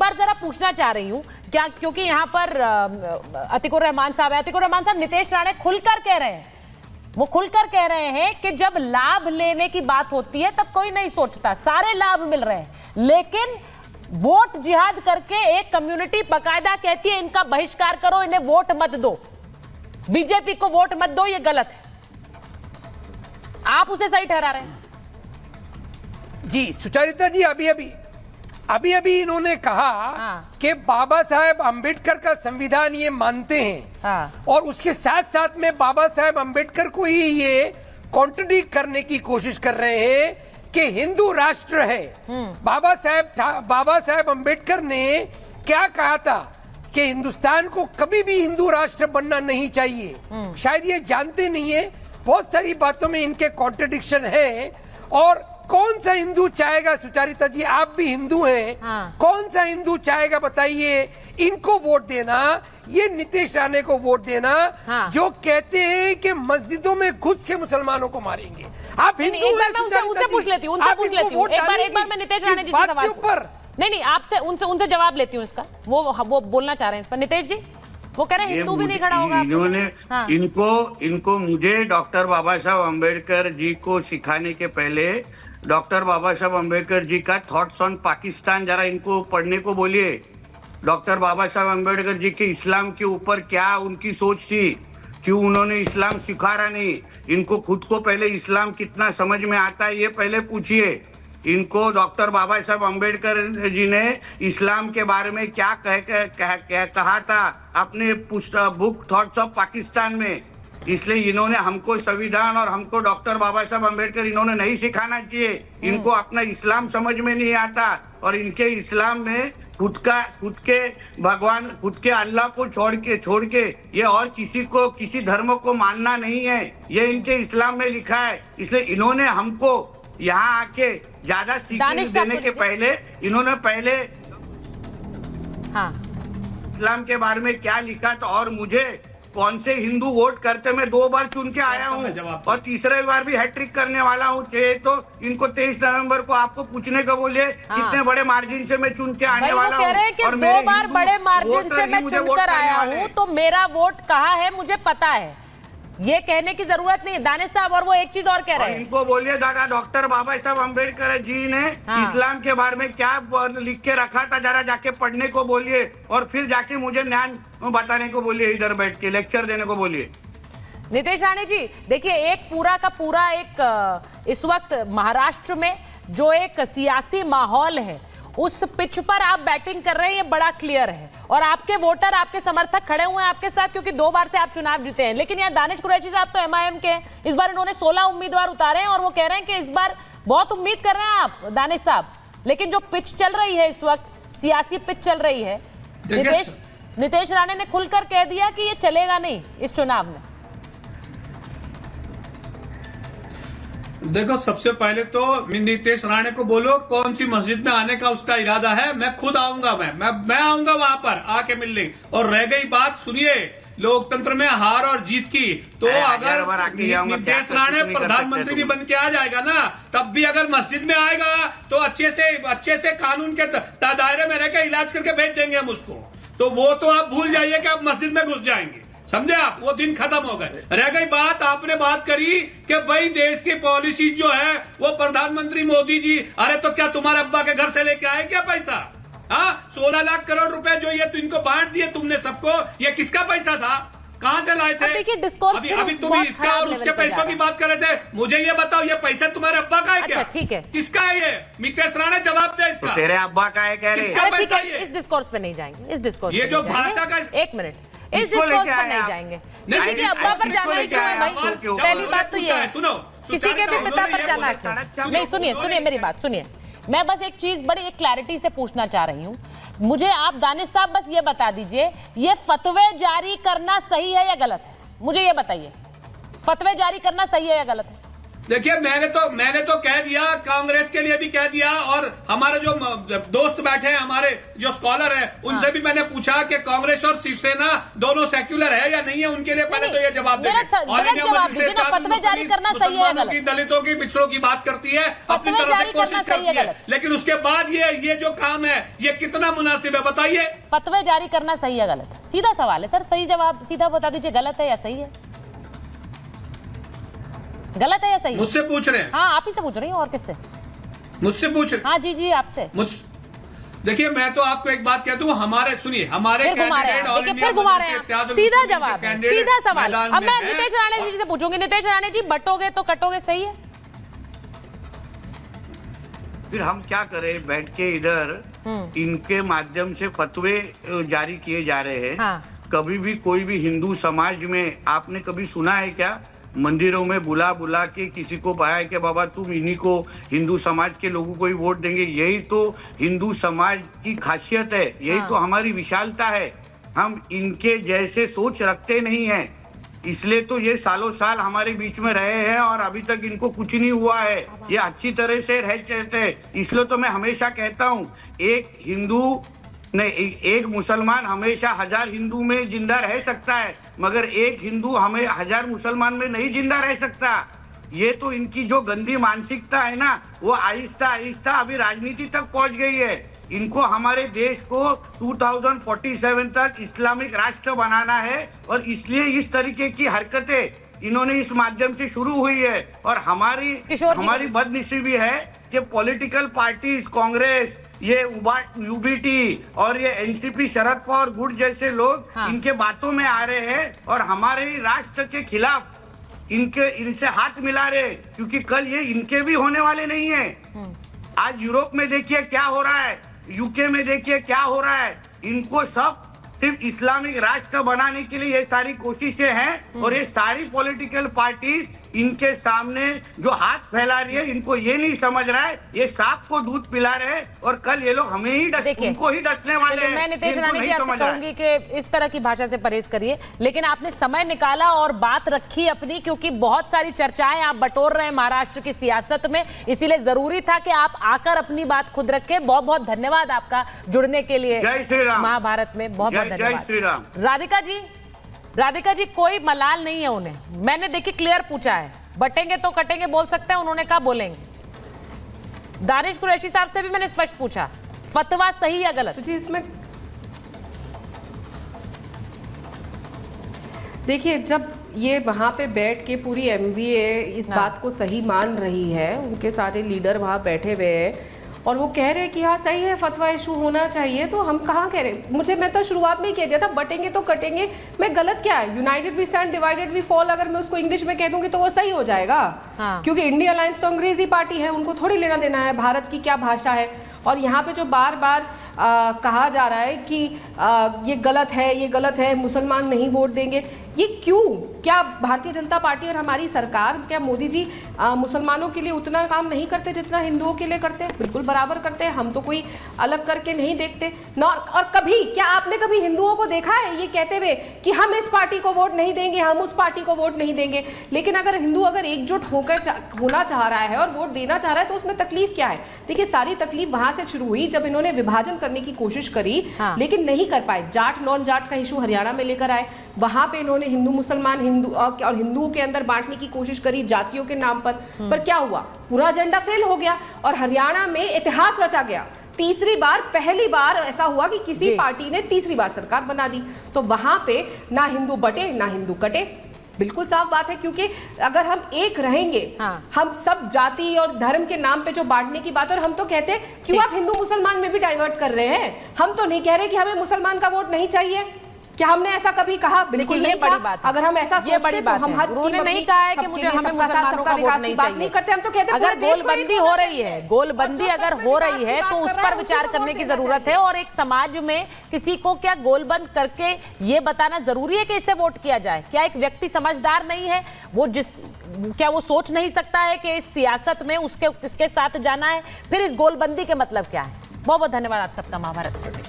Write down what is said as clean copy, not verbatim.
बार जरा पूछना चाह रही हूं क्या, क्योंकि यहाँ पर अतीकुर रहमान साहब है। अतीकुर रहमान साहब, नितेश राणे खुलकर कह रहे हैं, वो खुलकर कह रहे हैं कि जब लाभ लेने की बात होती है तब कोई नहीं सोचता, सारे लाभ मिल रहे हैं, लेकिन वोट जिहाद करके एक कम्युनिटी बकायदा कहती है इनका बहिष्कार करो, इन्हें वोट मत दो, बीजेपी को वोट मत दो, ये गलत है। आप उसे सही ठहरा रहे हैं? जी सुचरिता जी, अभी इन्होंने कहा कि बाबा साहेब अंबेडकर का संविधान ये मानते हैं, और उसके साथ साथ में बाबा साहेब अंबेडकर को ही ये कॉन्ट्रडिक्ट करने की कोशिश कर रहे हैं कि हिंदू राष्ट्र है। बाबा साहेब अंबेडकर ने क्या कहा था कि हिंदुस्तान को कभी भी हिंदू राष्ट्र बनना नहीं चाहिए। शायद ये जानते नहीं है, बहुत सारी बातों में इनके कॉन्ट्रडिक्शन है। और कौन सा हिंदू चाहेगा, सुचारिता जी आप भी हिंदू हैं, कौन सा हिंदू चाहेगा बताइए इनको वोट देना, ये नितेश राणे को वोट देना, जो कहते हैं कि मस्जिदों में घुस के मुसलमानों को मारेंगे। आप हिंदू हैं? उनसे पूछ लेती हूँ, एक बार मैं नितेश राणे जी से सवाल नहीं आपसे उनसे जवाब लेती हूँ इसका। वो बोलना चाह रहे हैं इस पर। नितेश जी, वो कह रहे हैं हिंदू भी नहीं खड़ा होगा। इन्होंने इनको मुझे डॉक्टर बाबा साहब अम्बेडकर जी को सिखाने के पहले डॉक्टर बाबा साहब अम्बेडकर जी का थॉट्स ऑन पाकिस्तान जरा इनको पढ़ने को बोलिए। डॉक्टर बाबा साहब अम्बेडकर जी के इस्लाम के ऊपर क्या उनकी सोच थी, क्यों उन्होंने इस्लाम सिखाया नहीं, इनको खुद को पहले इस्लाम कितना समझ में आता है ये पहले पूछिए। इनको डॉक्टर बाबा साहब अम्बेडकर जी ने इस्लाम के बारे में क्या कहा था अपने बुक थॉट्स ऑफ पाकिस्तान में। इसलिए इन्होंने हमको संविधान और हमको डॉक्टर बाबा साहब अम्बेडकर इन्होंने नहीं सिखाना चाहिए। इनको अपना इस्लाम समझ में नहीं आता, और इनके इस्लाम में खुद के भगवान, खुद के अल्लाह को छोड़ के ये और किसी धर्म को मानना नहीं है, ये इनके इस्लाम में लिखा है। इसलिए इन्होंने हमको यहाँ आके ज्यादा सीखने देने के पहले इन्होंने इस्लाम के बारे में क्या लिखा था, और मुझे कौन से हिंदू वोट करते मैं 2 बार चुन के आया हूँ और तीसरे बार भी हैट्रिक करने वाला हूँ। तो इनको 23 नवंबर को आपको पूछने को बोलिए कितने बड़े मार्जिन से मैं चुन के आने वाला हूँ। और 2 बार बड़े मार्जिन से मैं चुनकर आया हूँ, तो मेरा वोट कहाँ है मुझे पता है, ये कहने की जरूरत नहीं है दानिश साहब। और वो एक चीज और कह रहे हैं, इनको बोलिए दादा डॉक्टर बाबा साहब अम्बेडकर जी ने इस्लाम के बारे में क्या लिख के रखा था, जरा जाके पढ़ने को बोलिए, और फिर जाके मुझे ज्ञान बताने को बोलिए, इधर बैठ के लेक्चर देने को बोलिए। नितेश राणे जी देखिए, एक पूरा का पूरा एक इस वक्त महाराष्ट्र में जो एक सियासी माहौल है उस पिच पर आप बैटिंग कर रहे हैं, ये बड़ा क्लियर है। और आपके वोटर, आपके समर्थक खड़े हुए हैं आपके साथ, क्योंकि 2 बार से आप चुनाव जीते हैं। लेकिन यहाँ दानिश कुरैशी साहब तो MIM के हैं, इस बार इन्होंने 16 उम्मीदवार उतारे हैं, और वो कह रहे हैं कि इस बार बहुत उम्मीद कर रहे हैं आप दानिश साहब। लेकिन जो पिच चल रही है इस वक्त, सियासी पिच चल रही है, नितेश राणे ने खुलकर कह दिया कि ये चलेगा नहीं इस चुनाव में। देखो, सबसे पहले तो नितेश राणे को बोलो कौन सी मस्जिद में आने का उसका इरादा है, मैं खुद आऊंगा, मैं आऊंगा वहां पर आके मिलने। और रह गई बात, सुनिए, लोकतंत्र में हार और जीत की, तो अगर नितेश राणे प्रधानमंत्री भी बन के आ जाएगा ना, तब भी अगर मस्जिद में आएगा तो अच्छे से कानून के दायरे में रहकर इलाज करके भेज देंगे हम उसको। तो वो तो आप भूल जाइए कि आप मस्जिद में घुस जाएंगे, समझे आप, वो दिन खत्म हो गए। रह गई बात, आपने बात करी कि भाई देश की पॉलिसी जो है वो प्रधानमंत्री मोदी जी, अरे तो क्या तुम्हारे अब्बा के घर से लेके आए क्या पैसा? 16 लाख करोड़ रुपए जो ये इनको बांट दिए तुमने सबको, ये किसका पैसा था, कहाँ से लाए थे? अभी तुम इसका और उसके पैसों की बात कर रहे थे, मुझे ये बताओ ये पैसा तुम्हारे अब्बा का है क्या? ठीक है, किसका है ये? नितेश राणे जवाब दे इसका। तेरे अब्बा का है कह रहे? इस डिस्कोर्स पे नहीं जाएंगे, इस डिस्कोर्स ये जो भाषा का, एक मिनट, इस डिस्कोर्स पर नहीं जाएंगे। किसी के अब्बा पर जाना ही क्यों है भाई? पहली बात तो ये है, किसी के भी पिता पर जाना क्यों? नहीं, सुनिए मेरी बात सुनिए। मैं बस एक चीज बड़ी एक क्लैरिटी से पूछना चाह रही हूँ, मुझे आप दानिश साहब बस ये बता दीजिए, ये फतवे जारी करना सही है या गलत है? मुझे ये बताइए, फतवे जारी करना सही है या गलत है? देखिए मैंने तो कह दिया, कांग्रेस के लिए भी कह दिया, और हमारे जो दोस्त बैठे हैं, हमारे जो स्कॉलर हैं, उनसे भी मैंने पूछा कि कांग्रेस और शिवसेना दोनों सेक्युलर है या नहीं है, उनके लिए पहले तो ये जवाब देंगे। फतवे जारी करना सही है गलत? दलितों की, पिछड़ों की बात करती है, अपनी तरफ से कोशिश करती है, लेकिन उसके बाद ये जो काम है ये कितना मुनासिब है बताइए? फतवे जारी करना सही है गलत? सीधा सवाल है सर, सही जवाब सीधा बता दीजिए, गलत है या सही है? गलत है या सही? मुझसे पूछ रहे हैं? हाँ, आप ही से पूछ रही हूँ, और किससे? मुझसे पूछ रहे? हाँ जी जी, आपसे। देखिए मैं तो आपको एक बात कहता हूँ, हमारे कैंडिडेट फिर घुमा रहे हैं। सीधा जवाब, सीधा सवाल। अब मैं नीतीश राणे जी से पूछूंगी, नीतीश राणे जी बटोगे तो कटोगे, सही है? फिर हम क्या करें, बैठ के इधर इनके माध्यम से फतवे जारी किए जा रहे हैं। हाँ। कभी भी कोई भी हिंदू समाज में आपने कभी सुना है क्या, मंदिरों में बुला बुला के किसी को पाया है कि बाबा तुम इन्हीं को, हिंदू समाज के लोगों को ही वोट देंगे? यही तो हिंदू समाज की खासियत है, यही तो हमारी विशालता है। हम इनके जैसे सोच रखते नहीं हैं, इसलिए तो ये सालों साल हमारे बीच में रहे हैं और अभी तक इनको कुछ नहीं हुआ है। ये अच्छी तरह से रह चलते हैं। इसलिए तो मैं हमेशा कहता हूँ, एक हिंदू नहीं, एक मुसलमान हमेशा 1000 हिंदू में जिंदा रह सकता है, मगर एक हिंदू हमें 1000 मुसलमान में नहीं जिंदा रह सकता। ये तो इनकी जो गंदी मानसिकता है ना, वो आहिस्ता आहिस्ता अभी राजनीति तक पहुंच गई है। इनको हमारे देश को 2047 तक इस्लामिक राष्ट्र बनाना है, और इसलिए इस तरीके की हरकतें इन्होंने इस माध्यम से शुरू हुई है। और हमारी बदनसीबी है कि पॉलिटिकल पार्टीज, कांग्रेस, ये यूबीटी और ये एनसीपी, शरद पवार गुट जैसे लोग इनके बातों में आ रहे हैं और हमारे राष्ट्र के खिलाफ इनसे हाथ मिला रहे, क्योंकि कल ये इनके भी होने वाले नहीं है। आज यूरोप में देखिए क्या हो रहा है, यूके में देखिए क्या हो रहा है। इनको सब सिर्फ इस्लामिक राष्ट्र बनाने के लिए ये सारी कोशिशें हैं, और ये सारी पॉलिटिकल पार्टीज इनके सामने जो हाथ फैला रही है, इनको ये नहीं समझ रहा है ये सांप को दूध पिला रहे हैं, और कल ये लोग हमें ही उनको ही डसने वाले हैं। मैं नीतीश राणे जी आपसे कहूंगी कि इस तरह की भाषा से परहेज करिए, लेकिन आपने समय निकाला और बात रखी अपनी, क्योंकि बहुत सारी चर्चाएं आप बटोर रहे हैं महाराष्ट्र की सियासत में, इसीलिए जरूरी था कि आप आकर अपनी बात खुद रखें। बहुत बहुत धन्यवाद आपका जुड़ने के लिए। जय श्री राम। महाभारत में बहुत बहुत जय श्री राम। राधिका जी कोई मलाल नहीं है उन्हें, मैंने देखिए क्लियर पूछा है, बटेंगे तो कटेंगे बोल सकते हैं, उन्होंने कहा बोलेंगे। दानिश कुरैशी साहब से भी मैंने स्पष्ट पूछा, फतवा सही या गलत? जी इसमें देखिए, जब ये वहां पे बैठ के पूरी एमवीए इस बात को सही मान रही है, उनके सारे लीडर वहां बैठे हुए हैं और वो कह रहे हैं कि हाँ सही है, फतवा इशू होना चाहिए, तो हम कहाँ कह रहे? मैं तो शुरुआत में ही कह दिया था, बटेंगे तो कटेंगे में गलत क्या है? United we stand, divided we fall, अगर मैं उसको इंग्लिश में कह दूंगी तो वो सही हो जाएगा। क्योंकि इंडिया अलायंस तो अंग्रेजी पार्टी है, उनको थोड़ी लेना देना है भारत की क्या भाषा है। और यहाँ पे जो बार बार कहा जा रहा है कि ये गलत है, ये गलत है, मुसलमान नहीं वोट देंगे, ये क्यों? क्या भारतीय जनता पार्टी और हमारी सरकार, क्या मोदी जी मुसलमानों के लिए उतना काम नहीं करते जितना हिंदुओं के लिए करते हैं? बिल्कुल बराबर करते हैं, हम तो कोई अलग करके नहीं देखते ना। और कभी क्या आपने कभी हिंदुओं को देखा है ये कहते हुए कि हम इस पार्टी को वोट नहीं देंगे, हम उस पार्टी को वोट नहीं देंगे? लेकिन अगर हिंदू अगर एकजुट होकर होना चाह रहा है और वोट देना चाह रहा है तो उसमें तकलीफ क्या है? देखिए, सारी तकलीफ वहां से शुरू हुई जब इन्होंने विभाजन करने की कोशिश करी, लेकिन नहीं कर पाए। जाट नॉन जाट का इशू हरियाणा में लेकर आए, वहां पे इन्होंने हिंदू मुसलमान, हिंदू और हिंदुओं के अंदर बांटने की कोशिश करी जातियों के नाम पर क्या हुआ? पूरा एजेंडा फेल हो गया और हरियाणा में इतिहास रचा गया। तीसरी बार, पहली बार ऐसा हुआ कि किसी पार्टी ने तीसरी बार सरकार बना दी, तो वहां पे ना हिंदू बटे ना हिंदू कटे। बिल्कुल साफ बात है, क्योंकि अगर हम एक रहेंगे, हम सब जाति और धर्म के नाम पे जो बांटने की बात, और हम तो कहते हैं क्यों आप हिंदू मुसलमान में भी डाइवर्ट कर रहे हैं? हम तो नहीं कह रहे कि हमें मुसलमान का वोट नहीं चाहिए, क्या हमने ऐसा कभी कहा? बिल्कुल नहीं कहा। अगर हम ऐसा सोचते तो हम हर उन्होंने नहीं कहा है कि मुझे हमें मुसलमानों का वोट नहीं चाहिए। नहीं करते, हम तो कहते हैं अगर गोलबंदी हो रही है, गोलबंदी अगर हो रही है तो उस पर विचार करने की जरूरत है। और एक समाज में किसी को क्या गोलबंद करके ये बताना जरूरी है कि इससे वोट किया जाए? क्या एक व्यक्ति समझदार नहीं है? क्या वो सोच नहीं सकता है कि इस सियासत में उसके साथ जाना है? फिर इस गोलबंदी के मतलब क्या है? बहुत बहुत धन्यवाद आप सबका। महाभारत।